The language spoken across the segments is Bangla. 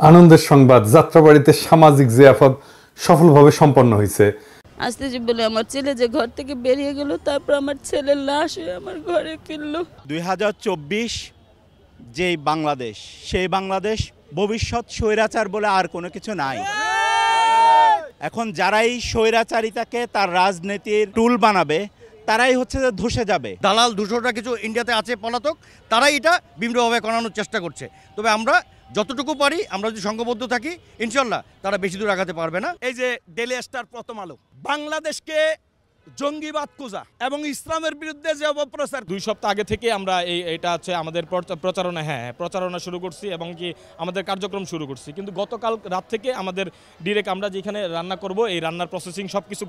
আনন্দের সংবাদ, যাত্রাবাড়িতে সামাজিক জিয়াফত সফলভাবে সম্পন্ন হয়েছে। আজকে যে বলে আমার ছেলে যে ঘর থেকে বেরিয়ে গেল, তারপর আমার ছেলের লাশ আমার ঘরে ফিরলো। 2024 যেই বাংলাদেশ, সেই বাংলাদেশ ভবিষ্যৎ স্বৈরাচার বলে আর কোনো কিছু নাই। এখন যারাই স্বৈরাচারিতাকে তার রাজনীতির টুল বানাবে তারাই হচ্ছে যে ধসে যাবে। দালাল 200টা কিছু ইন্ডিয়াতে আছে পলাতক, তারাই এটা বিভিন্নভাবে করানোর চেষ্টা করছে। তবে আমরা যতটুকু পারি, আমরা যদি সংঘবদ্ধ থাকি, ইনশাল্লাহ তারা বেশি দূর আগাতে পারবে না। এই যে ডেইলি স্টার প্রথম আলো বাংলাদেশকে জঙ্গিবাদ খোঁজা এবং ইসলামের বিরুদ্ধে যে অপপ্রচার, 2 সপ্তাহ আগে থেকে আমরা এটা হচ্ছে আমাদের প্রচারণা শুরু করছি এবং কি আমাদের কার্যক্রম শুরু করছি। কিন্তু গতকাল রাত থেকে আমাদের ডিরেক্ট আমরা যেখানে রান্না করব এই রান্নার প্রসেসিং সব কিছু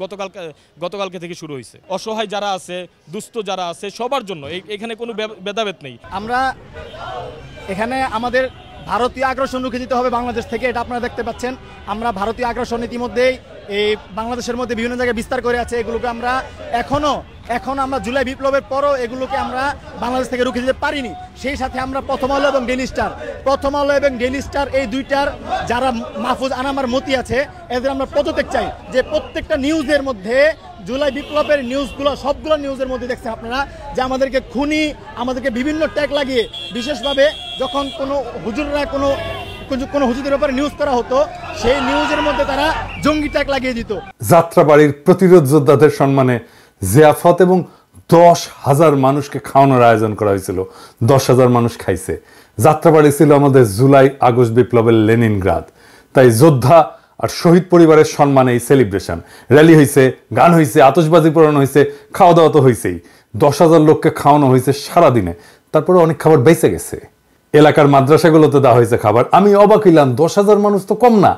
গতকালকে থেকে শুরু হয়েছে। অসহায় যারা আছে, দুস্থ যারা আছে, সবার জন্য এখানে কোনো ভেদাভেদ নেই। আমরা এখানে আমাদের ভারতীয় আগ্রাসন রুখে দিতে হবে বাংলাদেশ থেকে, এটা আপনারা দেখতে পাচ্ছেন। আমরা ভারতীয় আগ্রাসন ইতিমধ্যেই এই বাংলাদেশের মধ্যে বিভিন্ন জায়গায় বিস্তার করে আছে। এগুলোকে আমরা এখন আমরা জুলাই বিপ্লবের পরও এগুলোকে আমরা বাংলাদেশ থেকে রুখে দিতে পারিনি। সেই সাথে আমরা প্রথম আলো এবং ডেইলি স্টার এই দুইটার যারা মাহফুজ আনামার মতি আছে, এদের আমরা পদত্যাগ চাই। যে প্রত্যেকটা নিউজের মধ্যে জুলাই বিপ্লবের নিউজগুলো, সবগুলো নিউজের মধ্যে দেখছেন আপনারা যে আমাদেরকে খুনি, আমাদেরকে বিভিন্ন ট্যাগ লাগিয়ে, বিশেষভাবে যখন কোনো হুজুররা কোনো হুজুরদের ব্যাপারে নিউজ করা হতো, সেই নিউজের মধ্যে তারা জঙ্গি ট্যাগ লাগিয়ে দিত। যাত্রাবাড়ির প্রতিরোধ যোদ্ধাদের সম্মানে জিয়াফত এবং 10,000 মানুষকে খাওয়ানোর আয়োজন করা হয়েছিল। 10,000 মানুষ খাইছে। যাত্রাবাড়ি ছিল আমাদের জুলাই আগস্ট বিপ্লবের লেনিনগ্রাদ। তাই যোদ্ধা আর শহীদ পরিবারের সম্মানে এই সেলিব্রেশন, র্যালি হয়েছে, গান হয়েছে, আতশবাজি পোড়ানো হয়েছে, খাওয়া দাওয়া তো হয়েছেই। 10,000 লোককে খাওয়ানো হয়েছে সারাদিনে। তারপরে অনেক খাবার বেঁচে গেছে। এলাকার মাদ্রাসাগুলোতে দেওয়া হয়েছে খাবার। আমি অবাক হইলাম, 10,000 মানুষ তো কম না,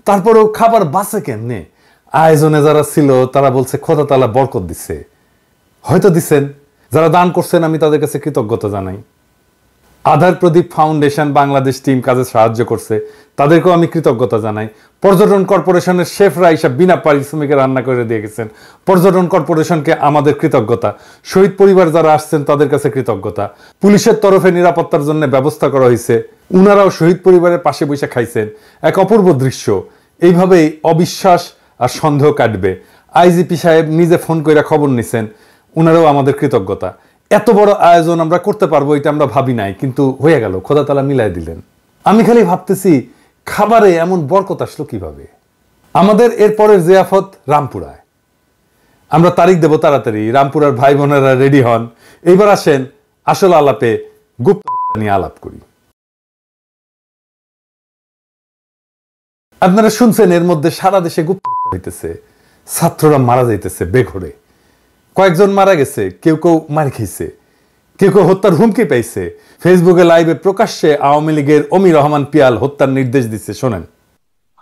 তারপরেও খাবার বাঁচে কেমনে? আয়োজনে যারা ছিল তারা বলছে খোদা তাআলা বরকত দিচ্ছে। হয়তো দিচ্ছেন। যারা দান করছেন আমি তাদের কাছে কৃতজ্ঞতা জানাই। আধার প্রদীপ ফাউন্ডেশন বাংলাদেশ টিম কাজে সাহায্য করছে, তাদেরকেও আমি কৃতজ্ঞতা জানাই। পর্যটন কর্পোরেশনের শেফরা এসব বিনা পারিশ্রমিকে রান্না করে দিয়ে গেছেন, পর্যটন কর্পোরেশনকে আমাদের কৃতজ্ঞতা। শহীদ পরিবার যারা আসছেন তাদের কাছে কৃতজ্ঞতা। পুলিশের তরফে নিরাপত্তার জন্য ব্যবস্থা করা হয়েছে, উনারাও শহীদ পরিবারের পাশে বসে খাইছেন। এক অপূর্ব দৃশ্য। এইভাবেই অবিশ্বাস আর সন্দেহ কাটবে। আইজিপি সাহেব নিজে ফোন করে খবর নিছেন, উনারাও আমাদের কৃতজ্ঞতা। এত বড় আয়োজন আমরা করতে পারবো এটা আমরা ভাবি নাই, কিন্তু হয়ে গেল, খোদা তাআলা মিলাই দিলেন। আমি খালি ভাবতেছি খাবারে এমন বরকত আসলো কিভাবে। আমাদের এরপরের জিয়াফত রামপুরায়। আমরা তারিখ দেব তাড়াতাড়ি। রামপুরার ভাই বোনেরা রেডি হন। এইবার আসেন আসল আলাপে, গুপ্ত হত্যা নিয়ে আলাপ করি। আপনারা শুনছেন এর মধ্যে সারা দেশে গুপ্ত হত্যা হইতেছে, ছাত্ররা মারা যাইতেছে বেঘরে। কয়েকজন মারা গেছে, কেউ মার খেয়েছে, কেউ হত্যার হুমকি পাইছে। ফেসবুকে লাইভে প্রকাশ্যে আওয়ামী লীগের অমি রহমান পিয়াল হত্যার নির্দেশ দিচ্ছে। শোনেন,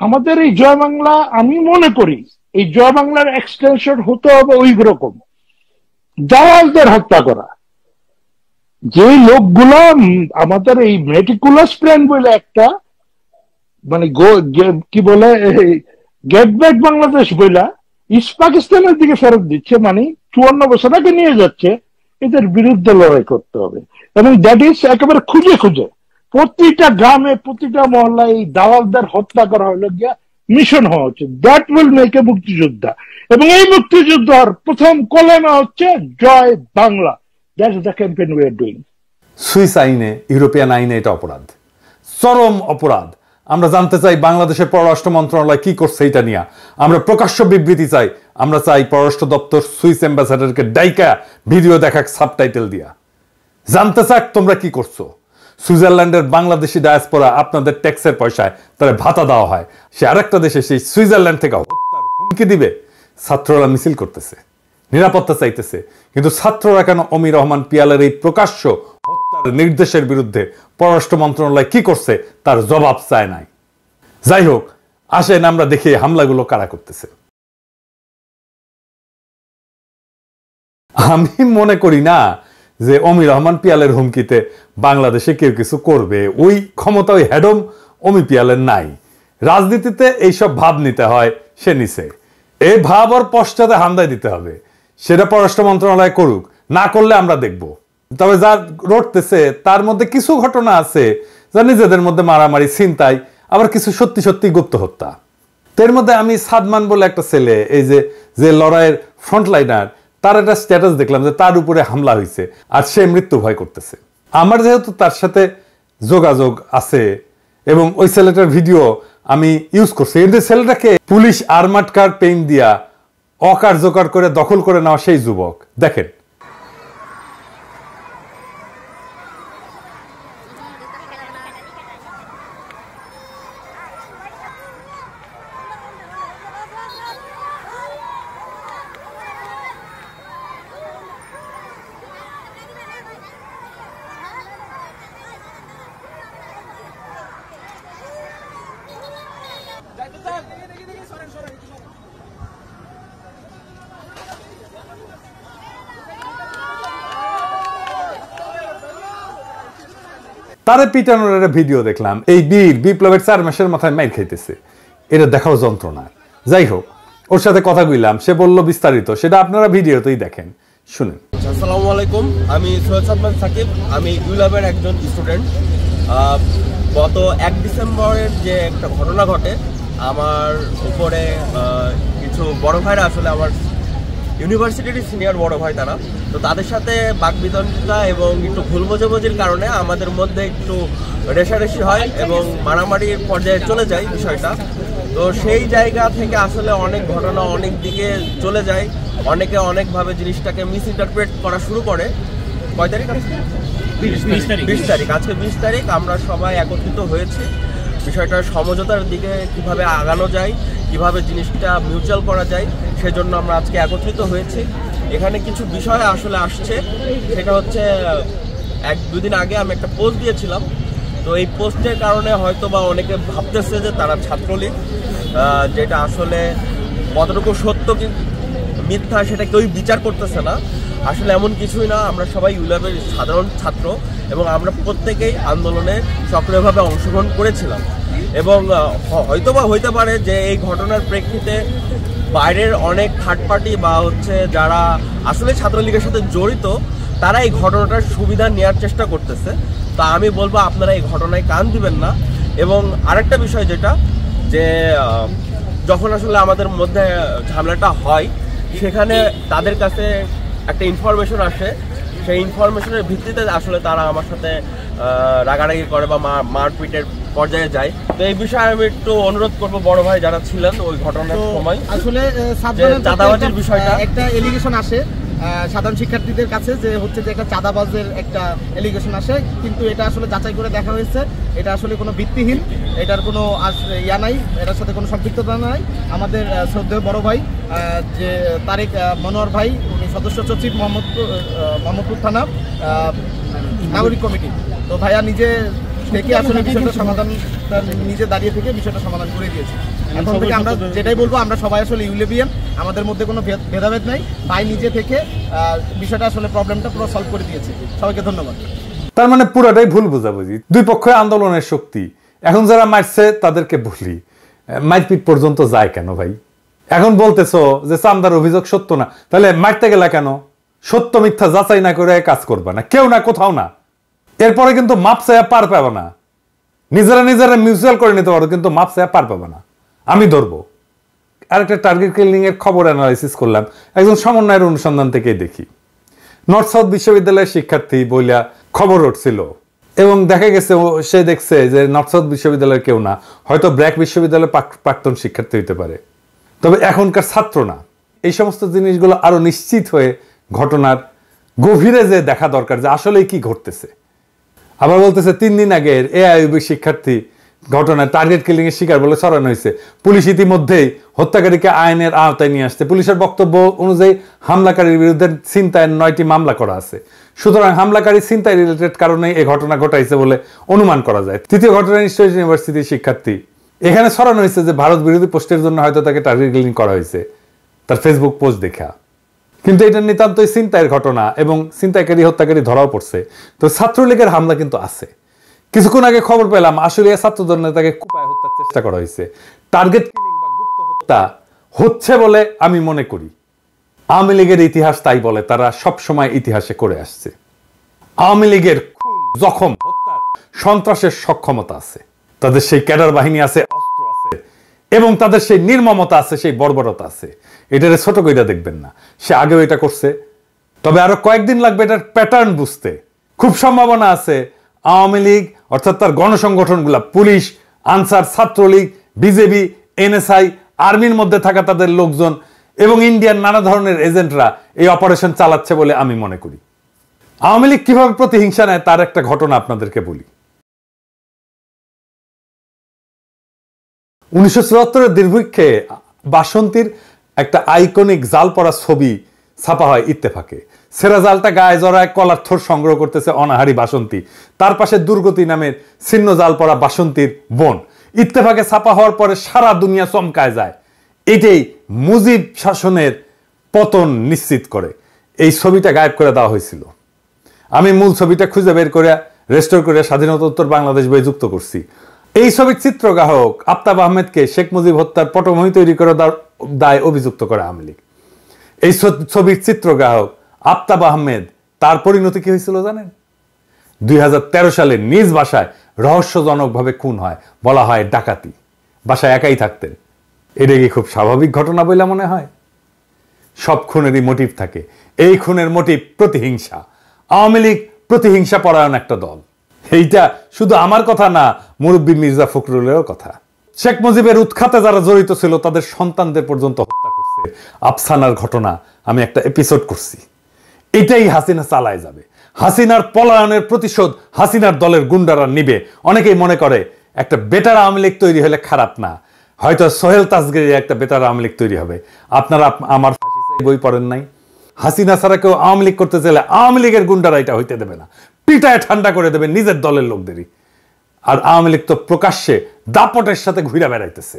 আমাদের এই জয় বাংলা, আমি মনে করি এই জয় বাংলার এক্সটেনশন হতে হবে ওই রকম দালালদের হত্যা করা। যে লোকগুলো আমাদের এই মেটিকুলাস প্ল্যান বলে একটা, মানে কি বলে, গেট ব্যাক বাংলাদেশ বইলা ইস্ট পাকিস্তানের দিকে ফেরত দিচ্ছে, মানে 54 বছর আগে নিয়ে যাচ্ছে। এদের বিরুদ্ধে লড়াই করতে হবে এবং দ্যাট ইজ একেবারে খুঁজে প্রতিটা গ্রামে, প্রতিটা মহল্লায় এই দালালদের হত্যা করা হলো গিয়া মিশন হওয়া উচিত। দ্যাট উইল মেক এ মুক্তিযোদ্ধা। এবং এই মুক্তিযোদ্ধার প্রথম কলেমা হচ্ছে জয় Bangla. That is the campaign we are doing. Swiss আইনে, ইউরোপিয়ান আইনে এটা অপরাধ, চরম অপরাধ। আমরা জানতে চাই বাংলাদেশের পররাষ্ট্র মন্ত্রণালয় কি করছে এটা নিয়ে। আমরা প্রকাশ্য বিবৃতি চাই। আমরা চাই পররাষ্ট্র দপ্তর সুইস অ্যাম্বাসাডারকে ডাইকা ভিডিও দেখাক সাবটাইটেল দিয়া। জানতে চাক তোমরা কি করছো। সুইজারল্যান্ডের বাংলাদেশি ডায়াসপোরা আপনাদের ট্যাক্সের পয়সায় তারা ভাতা দেওয়া হয়, সে আরেকটা দেশে সেই সুইজারল্যান্ড থেকে হত্যার হুমকি দিবে। ছাত্ররা মিছিল করতেছে, নিরাপত্তা চাইতেছে, কিন্তু ছাত্ররা কেন অমি রহমান পিয়ালের এই প্রকাশ্য হত্যার নির্দেশের বিরুদ্ধে পররাষ্ট্র মন্ত্রণালয় কি করছে তার জবাব চায় নাই। যাই হোক, আসেন আমরা দেখি হামলাগুলো কারা করতেছে। আমি মনে করি না যে অমি রহমান পিয়ালের হুমকিতে বাংলাদেশে কেউ কিছু করবে। ওই ক্ষমতা ওই হ্যাডম অমি পিয়ালের নাই। রাজনীতিতে এইসব ভাব নিতে হয়, সে নিছে। এই ভাব ওর পশ্চাতে হামদায় দিতে হবে। সেটা পররাষ্ট্র মন্ত্রণালয় করুক, না করলে আমরা দেখব। তবে যা রটতেছে তার মধ্যে কিছু ঘটনা আছে যা নিজেদের মধ্যে মারামারি, ছিনতাই আবার কিছু সত্যি সত্যি গুপ্ত হত্যা। এর মধ্যে আমি সাদমান বলে একটা ছেলে, এই যে লড়াইয়ের ফ্রন্টলাইনার, তার একটা স্ট্যাটাস দেখলাম যে তার উপরে হামলা হয়েছে আর সে মৃত্যু ভয় করতেছে। আমার যেহেতু তার সাথে যোগাযোগ আছে এবং ওই ছেলেটার ভিডিও আমি ইউজ করছি, কিন্তু ছেলেটাকে পুলিশ আর্মার্ড কার পেইন্ট দিয়া অকার্যকর করে দখল করে নেওয়া সেই যুবক। দেখেন, তারে পিটানোর একটা ভিডিও দেখলাম। এই বীর বিপ্লবের 4 মাসের মাথায় মাইর খাইতেছে, এটা দেখাও যন্ত্রণা। যাই হোক, ওর সাথে কথা কইলাম, সে বলল বিস্তারিত, সেটা আপনারা ভিডিওতেই দেখেন, শুনেন। আসসালামু আলাইকুম, আমি সৈয়দ সাদমান সাকিব, আমি ইউল্যাবের একজন স্টুডেন্ট। গত 1 ডিসেম্বরের যে একটা ঘটনা ঘটে, আমার উপরে কিছু বড় ভাইরা, আসলে আমার ইউনিভার্সিটির সিনিয়র বড় ভাই তারা, তো তাদের সাথে বাকবিতণ্ডা এবং একটু ভুল বোঝাবুঝির কারণে আমাদের মধ্যে একটু রেষারেষি হয় এবং মারামারির পর্যায়ে চলে যায় বিষয়টা। তো সেই জায়গা থেকে আসলে অনেক ঘটনা অনেক দিকে চলে যায়, অনেকে অনেকভাবে জিনিসটাকে মিস ইন্টারপ্রেট করা শুরু করে। কয় তারিখ? 20 তারিখ। আজকে 20 তারিখ আমরা সবাই একত্রিত হয়েছি বিষয়টার সমঝোতার দিকে কিভাবে আগানো যায়, কিভাবে জিনিসটা মিউচুয়াল করা যায়, সেজন্য আমরা আজকে একত্রিত হয়েছি। এখানে কিছু বিষয় আসলে আসছে, সেটা হচ্ছে 1-2 দিন আগে আমি একটা পোস্ট দিয়েছিলাম। তো এই পোস্টের কারণে হয়তো বা অনেকে ভাবতেছে যে তারা ছাত্রলীগ, যেটা আসলে কতটুকু সত্য কি মিথ্যা সেটা কেউই বিচার করতেছে না। আসলে এমন কিছুই না, আমরা সবাই ইউল্যাবের সাধারণ ছাত্র এবং আমরা প্রত্যেকেই আন্দোলনে সক্রিয়ভাবে অংশগ্রহণ করেছিলাম। এবং হয়তোবা হইতে পারে যে এই ঘটনার প্রেক্ষিতে বাইরের অনেক থার্ড পার্টি বা হচ্ছে যারা আসলে ছাত্রলীগের সাথে জড়িত, তারা এই ঘটনাটার সুবিধা নেওয়ার চেষ্টা করতেছে। তা আমি বলবো আপনারা এই ঘটনায় কান দিবেন না। এবং আরেকটা বিষয় যেটা, যে যখন আসলে আমাদের মধ্যে ঝামেলাটা হয়, সেখানে তাদের কাছে একটা ইনফরমেশন আসে, সেই ইনফরমেশনের ভিত্তিতে আসলে তারা আমার সাথে রাগারাগি করে বা মারপিটের পর্যায়ে যায়। তো এই বিষয়ে আমি একটু অনুরোধ করবো বড় ভাই যারা ছিলেন ওই ঘটনার সময়, আসলে চাঁদাবাজির বিষয়টা একটা এলিগেশন আসে সাধারণ শিক্ষার্থীদের কাছে, যে হচ্ছে যে একটা চাঁদাবাজের একটা এলিগেশন আসে, কিন্তু এটা আসলে যাচাই করে দেখা হয়েছে এটা আসলে কোনো ভিত্তিহীন, এটার কোনো ইয়া নাই, এটার সাথে কোনো সম্পৃক্ততা নাই। আমাদের শ্রদ্ধেয় বড় ভাই যে তারেক মনোয়ার ভাই, উনি সদস্য সচিব মোহাম্মদপুর থানা নাগরিক কমিটি, তো ভাইয়া নিজে থেকে আসলে বিষয়টা সমাধান, নিজে দাঁড়িয়ে থেকে বিষয়টা সমাধান করে দিয়েছে। এখন থেকে আমরা যেটাই বলবো, আমরা সবাই আসলে ইউলেবিয়ান, আমাদের মধ্যে কোনো ভেদাভেদ নাই। ভাই নিজে থেকে বিষয়টা আসলে প্রবলেমটা পুরো সলভ করে দিয়েছে। সবাইকে ধন্যবাদ। তার মানে পুরাটাই ভুল বোঝাবুঝি, দুই পক্ষে আন্দোলনের শক্তি। এখন যারা মারছে তাদেরকে বলি, মারপিট পর্যন্ত যায় কেন ভাই? এখন বলতেছো যে চান্দার অভিযোগ সত্য না, তাহলে মারতে গেলা কেন? সত্য মিথ্যা যাচাই না করে কাজ করবা না, কেউ না, কোথাও না। এরপরে কিন্তু মাপ চাইয়া পার পাবে না, নিজেরা মিউচুয়াল করে নিতে পারো, কিন্তু মাপ চাইয়া পার পাবে না। আমি ধরবো। আরেকটা টার্গেট কিলিং এর খবর অ্যানালাইসিস করলাম একজন সমন্বয়ের অনুসন্ধান থেকেই দেখি। নর্থ সাউথ বিশ্ববিদ্যালয়ের শিক্ষার্থী বইলা খবর উঠছিল এবং দেখা গেছে সে দেখছে যে নর্থ সাউথ বিশ্ববিদ্যালয়ের কেউ না, হয়তো ব্র্যাক বিশ্ববিদ্যালয়ের প্রাক্তন শিক্ষার্থী হইতে পারে, তবে এখনকার ছাত্র না। এই সমস্ত জিনিসগুলো আরো নিশ্চিত হয়ে ঘটনার গভীরে যে দেখা দরকার যে আসলে কি ঘটতেছে। আবার বলতেছে 3 দিন আগের এআইইউবি শিক্ষার্থী ঘটনায় টার্গেট কিলিং এর শিকার বলে ছড়ানো হয়েছে। পুলিশ ইতিমধ্যেই হত্যাকারীকে আইনের আওতায় নিয়ে আসছে। পুলিশের বক্তব্য অনুযায়ী হামলাকারীর বিরুদ্ধে ছিনতাইয়ের 9টি মামলা করা আছে। সুতরাং হামলাকারী ছিনতাই রিলেটেড কারণে এই ঘটনা ঘটাইছে বলে অনুমান করা যায়। তৃতীয় ঘটনা স্টেট ইউনিভার্সিটির শিক্ষার্থী, এখানে ছড়ানো হয়েছে যে ভারত বিরোধী পোস্টের জন্য হয়তো তাকে টার্গেট কিলিং করা হয়েছে তার ফেসবুক পোস্ট দেখা, কিন্তু এটা নিতান্তই ছিনতাইয়ের ঘটনা এবং ছিনতাইকারী হত্যাকারী ধরাও পড়ছে। তো ছাত্রলীগের হামলা কিন্তু আছে। কিছুক্ষণ আগে খবর পেলাম আসলে ছাত্রদল নেতাকে কুপায় হত্যার চেষ্টা করা হয়েছে। টার্গেট কিলিং বা গুপ্ত হত্যা হচ্ছে বলে আমি মনে করি। আওয়ামী লীগের ইতিহাস তাই বলে, তারা সব সময় ইতিহাসে করে আসছে। আওয়ামী লীগের খুন, জখম, হত্যা, সন্ত্রাসের সক্ষমতা আছে। তো তাদের সেই ক্যাডার বাহিনী আছে, অস্ত্র আছে, এবং তাদের সেই নির্মমতা আছে, সেই বর্বরতা আছে। এটারে ছোট কইরা দেখবেন না, সে আগেও এটা করছে। তবে আরো কয়েকদিন লাগবে এটার প্যাটার্ন বুঝতে। খুব সম্ভাবনা আছে আওয়ামী লীগ অর্থাৎ তার গণসংগঠনগুলা, police, Ansar, Chhatra League, BJP, NSI, আর্মির মধ্যে থাকা তাদের লোকজন এবং ইন্ডিয়ান নানা ধরনের এজেন্টরা এই অপারেশন চালাচ্ছে বলে আমি মনে করি। আওয়ামী লীগ কিভাবে প্রতিহিংসা নেয় তার একটা ঘটনা আপনাদেরকে বলি। 1974-এর দুর্ভিক্ষে বাসন্তীর একটা আইকনিক জাল পড়া ছবি ছাপা হয় ইত্তেফাকে। সেরা জালটা গায়ে জড়ায় কলার থোর সংগ্রহ করতেছে অনাহারী বাসন্তী, তার পাশে দুর্গতি নামের ছিন্ন জাল পড়া বাসন্তীর বোন। ইত্তেফাকে ছাপা হওয়ার পরে সারা দুনিয়া চমকায় যায়। এটাই মুজিব শাসনের পতন নিশ্চিত করে। এই ছবিটা গায়েব করে দেওয়া হয়েছিল। আমি মূল ছবিটা খুঁজে বের করে রেস্টোর করে স্বাধীনতোত্তর বাংলাদেশ বই যুক্ত করছি। এই ছবির চিত্রগ্রাহক আফতাব আহমেদকে শেখ মুজিব হত্যার পটভূমি তৈরি করে দায় অভিযুক্ত করে আওয়ামী লীগ। এই ছবির চিত্রগ্রাহক আফতাব আহমেদ, তার পরিণতি কি হয়েছিল জানেন? 2013 সালে নিজ বাসায় রহস্যজনকভাবে খুন হয়, বলা হয় ডাকাতি। বাসায় একাই থাকতেন। এটা কি খুব স্বাভাবিক ঘটনা বলে মনে হয়? সব খুনেরই মোটিভ থাকে। এই খুনের মোটিভ প্রতিহিংসা। আওয়ামী লীগ প্রতিহিংসা পরায়ণ একটা দল। এইটা শুধু আমার কথা না, মুরব্বী মির্জা ফখরুলেরও কথা। শেখ মুজিবের উৎখাতে যারা জড়িত ছিল তাদের সন্তানদের পর্যন্ত হত্যা করছে। আফসানার ঘটনা আমি একটা এপিসোড করছি। এটাই হাসিনা চালায় যাবে। হাসিনার পলায়নের প্রতিশোধ হাসিনার দলের গুন্ডারা নিবে। অনেকেই মনে করে একটা বেটার আওয়ামী লীগ তৈরি হলে খারাপ না, হয়তো সোহেল তাজগিরের একটা বেটার আওয়ামী লীগ তৈরি হবে। আপনারা আমার বই পড়েন নাই? হাসিনা ছাড়া কেউ আওয়ামী লীগ করতে চাইলে আওয়ামী লীগের গুন্ডারা এটা হইতে দেবে না, পিটায় ঠান্ডা করে দেবে নিজের দলের লোকদেরই। আর আওয়ামী লীগ তো প্রকাশ্যে দাপটের সাথে ঘুরে বেড়াইতেছে।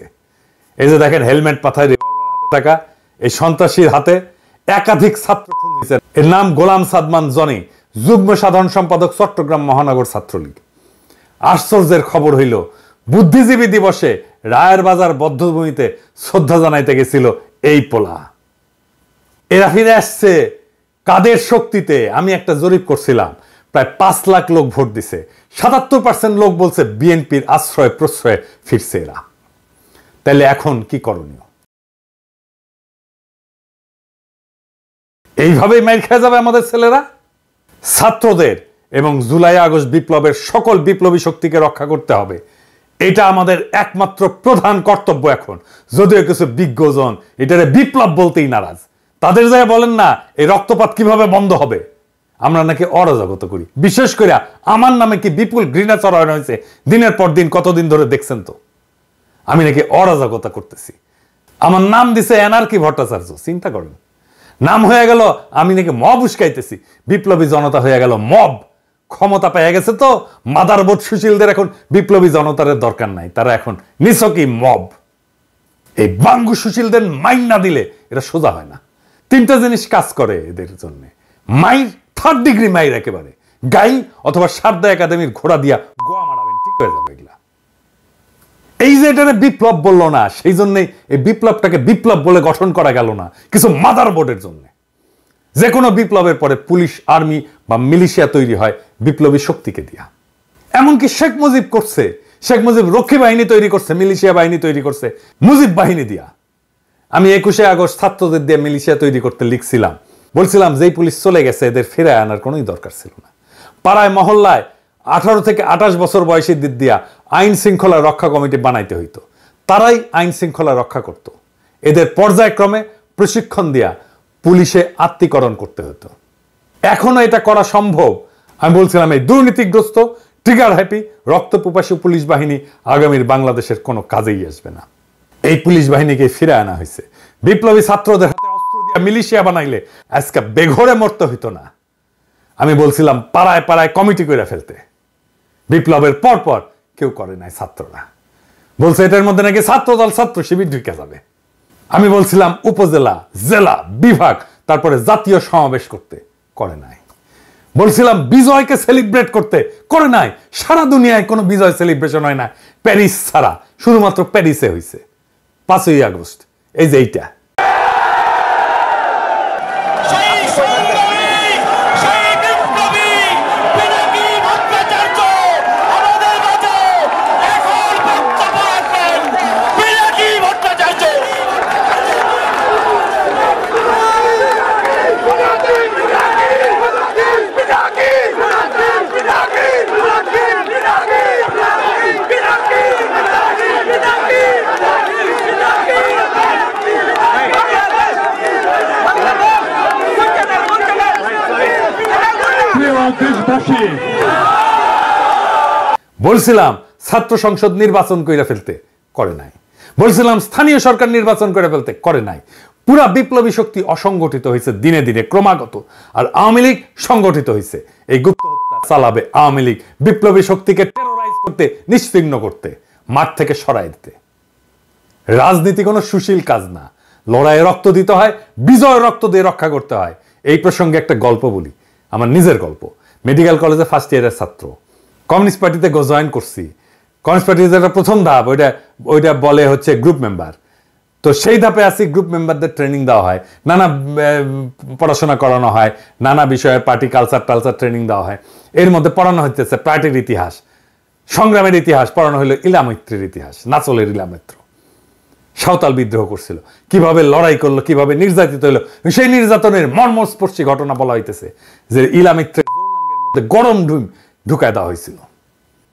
এই যে দেখেন হেলমেট মাথায় হাতে থাকা এই সন্ত্রাসীর হাতে একাধিক ছাত্র খুন হয়েছে। এর নাম গোলাম সাদমান জনি, যুগ্ম সাধারণ সম্পাদক, চট্টগ্রাম মহানগর ছাত্রলীগ। আশ্চর্যের খবর হইল বুদ্ধিজীবী দিবসে রায়ের বাজার বদ্ধভূমিতে শ্রদ্ধা জানাইতে গেছিল এই পোলা। এরা ফিরে আসছে কাদের শক্তিতে? আমি একটা জরিপ করছিলাম, প্রায় 5 লাখ লোক ভোট দিছে। 77% লোক বলছে বিএনপির আশ্রয় প্রশ্রয়ে ফিরছে এরা। তাহলে এখন কি করণীয়? এইভাবেই মাইর খেয়ে যাবে আমাদের ছেলেরা? ছাত্রদের এবং জুলাই আগস্ট বিপ্লবের সকল বিপ্লবী শক্তিকে রক্ষা করতে হবে। এটা আমাদের একমাত্র প্রধান কর্তব্য এখন। যদিও কিছু বিজ্ঞজন এটারে বিপ্লব বলতেই নারাজ। তাদের যায় বলেন না এই রক্তপাত কিভাবে বন্ধ হবে? আমরা নাকি অরাজকতা করি। বিশেষ করে আমার নামে কি বিপুল ঘৃণা চড়ানো হয়েছে দিনের পর দিন, কতদিন ধরে দেখছেন তো। আমি নাকি অরাজকতা করতেছি। আমার নাম দিছে এনার্কি ভট্টাচার্য। চিন্তা করেন, নাম হয়ে গেল আমি নাকি মব উস্কাইতেছি। বিপ্লবী জনতা হয়ে গেল মব। ক্ষমতা পেয়ে গেছে তো মাদারবোর্ড সুশীলদের এখন বিপ্লবী জনতার দরকার নাই, তারা এখন নিছকই মব। এই বাঙ্গু সুশীলদের মাইর না দিলে এটা সোজা হয় না। 3টা জিনিস কাজ করে এদের জন্য। মাইর, 3rd ডিগ্রি মাইর, একেবারে গাই অথবা সারদা একাডেমির ঘোড়া দিয়া গোয়া মারাবেন, ঠিক হয়ে যাবে এগুলা। এই যে এটারে বিপ্লব বললো না, সেই জন্যই এই বিপ্লবটাকে বিপ্লব বলে গঠন করা গেল না কিছু মাদারবোর্ডের জন্য। যে কোনো বিপ্লবের পরে পুলিশ, আর্মি বা মিলিশিয়া তৈরি হয় বিপ্লবী শক্তিকে দিয়া। এমনকি শেখ মুজিব করছে। শেখ মুজিব রক্ষী বাহিনী তৈরি করছে, মিলিশিয়া বাহিনী তৈরি করছে মুজিব বাহিনী দিয়া। আমি 21শে আগস্ট ছাত্রদের দিয়ে মিলিশিয়া তৈরি করতে লিখছিলাম, বলছিলাম যেই পুলিশ চলে গেছে এদের ফেরায় আনার কোনোই দরকার ছিল না। পাড়ায় মহল্লায় 18 থেকে 28 বছর বয়সীদের দিয়া আইন শৃঙ্খলা রক্ষা কমিটি বানাইতে হইতো। তারাই আইন শৃঙ্খলা রক্ষা করত। এদের পর্যায়ক্রমে প্রশিক্ষণ দিয়া পুলিশে আত্মীকরণ করতে হতো। এখনো এটা করা সম্ভব। আমি বলছিলাম এই দুর্নীতিগ্রস্ত, ট্রিগার হ্যাপি, রক্তপিপাসু পুলিশ বাহিনী আগামীর বাংলাদেশের কোনো কাজেই আসবে না। এই পুলিশ বাহিনীকে ফিরে আনা হয়েছে। বিপ্লবী ছাত্রদের হাতে অস্ত্র দিয়ে মিলিশিয়া বানাইলে আজকে বেঘরে মরতে হইতো না। আমি বলছিলাম পাড়ায় পাড়ায় কমিটি করে ফেলতে। বিপ্লবের পরপর কেউ করে নাই ছাত্ররা। বলছে এটার মধ্যে নাকি ছাত্রদল, ছাত্র শিবির ঢুকে যাবে। আমি বলছিলাম উপজেলা, জেলা, বিভাগ, তারপরে জাতীয় সমাবেশ করতে, করে নাই। বলছিলাম বিজয়কে সেলিব্রেট করতে, করে নাই। সারা দুনিয়ায় কোনো বিজয় সেলিব্রেশন হয় না প্যারিস ছাড়া, শুধুমাত্র প্যারিসে হয়েছে 5ই আগস্ট। এই যে এইটা দেশবাসী, বলছিলাম ছাত্র সংসদ নির্বাচন করে ফেলতে, করে নাই। বলছিলাম স্থানীয় সরকার নির্বাচন করে ফেলতে, করে নাই। পুরা বিপ্লবী শক্তি অসংগঠিত হয়েছে দিনে দিনে ক্রমাগত, আর আওয়ামী লীগ সংগঠিত হয়েছে। এই গুপ্ত হত্যা চালাবে আওয়ামী লীগ, বিপ্লবী শক্তিকে টেরোরাইজ করতে, নিশ্চিহ্ন করতে, মাঠ থেকে সরাই দিতে। রাজনীতি কোনো সুশীল কাজ না, লড়াইয়ে রক্ত দিতে হয়, বিজয় রক্ত দিয়ে রক্ষা করতে হয়। এই প্রসঙ্গে একটা গল্প বলি, আমার নিজের গল্প। মেডিকেল কলেজে ফার্স্ট ইয়ারের ছাত্র, কমিউনিস্ট পার্টিতে জয়েন করছি। কমিউনিস্ট পার্টির যেটা প্রথম ধাপ, ওইটা বলে হচ্ছে গ্রুপ মেম্বার। তো সেই ধাপে আছি, গ্রুপ মেম্বারদের ট্রেনিং দেওয়া হয়, নানা পড়াশোনা করানো হয়, নানা বিষয়ে পার্টি কালচার ট্রেনিং দেওয়া হয়। এর মধ্যে পড়ানো হইতেছে পার্টির ইতিহাস, সংগ্রামের ইতিহাস, পড়ানো হলো ইলামৈত্রের ইতিহাস, নাচলের ইলামৈত্র। সাঁওতাল বিদ্রোহ করছিল, কিভাবে লড়াই করলো, কিভাবে নির্যাতিত হলো, সেই নির্যাতনের মর্মস্পর্শী ঘটনা বলা হইতেছে, যে ইলামৈত্রের যৌনাঙ্গের মধ্যে গরম ঢুকায় দেওয়া হয়েছিল।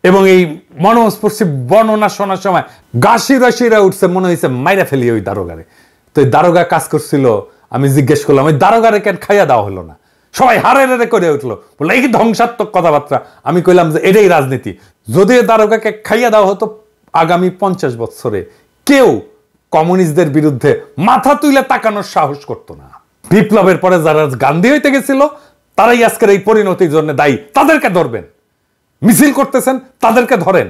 এবং এই মর্মস্পর্শী বর্ণনা শোনার সময় গাছিরা উঠছে, মনে হয়েছে মাইরা ফেলি ওই দারোগারে। তো এই দারোগা কাজ করছিল, আমি জিজ্ঞেস করলাম ওই দারোগারে কেন খাইয়া দেওয়া হলো না? সবাই হারে করে উঠলো, বললো এই ধ্বংসাত্মক কথাবার্তা। আমি কইলাম যে এটাই রাজনীতি। যদি দারোগাকে খাইয়া দেওয়া হতো, আগামী 50 বছরে কেউ কমিউনিস্টদের বিরুদ্ধে মাথা তুলে তাকানোর সাহস করতো না। বিপ্লবের পরে যারা গান্ধী হইতে গেছিল, তারাই আজকের এই পরিণতির জন্য দায়ী। তাদেরকে ধরবেন, মিছিল করতেছেন তাদেরকে ধরেন।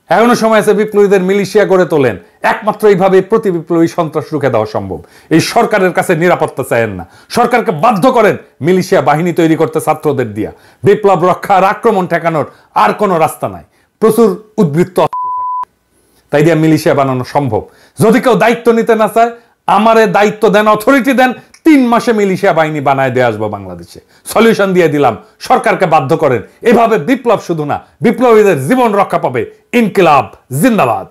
এখনো সময় আছে, বিপ্লবীদের মিলিশিয়া গড়ে তোলেন। একমাত্র এইভাবে প্রতি বিপ্লবী সন্ত্রাস রুখে দেওয়া সম্ভব। এই সরকারের কাছে নিরাপত্তা চায়েন না, সরকারকে বাধ্য করেন মিলিশিয়া বাহিনী তৈরি করতে ছাত্রদের দিয়া। বিপ্লব রক্ষা আর আক্রমণ ঠেকানোর আর কোনো রাস্তা নাই, প্রচুর উদ্বৃত্ত অস্ত্র থাকে, তাই দিয়া মিলিশিয়া বানানো সম্ভব। যদি কেউ দায়িত্ব নিতে না চায়, আমারে দায়িত্ব দেন, অথরিটি দেন, 3 মাসে মিলিশিয়া বাহিনী বানায় দিয়ে আসবো বাংলাদেশে। সলিউশন দিয়ে দিলাম, সরকারকে বাধ্য করেন। এভাবে বিপ্লব শুধু না, বিপ্লবীদের জীবন রক্ষা পাবে। ইনকিলাব জিন্দাবাদ।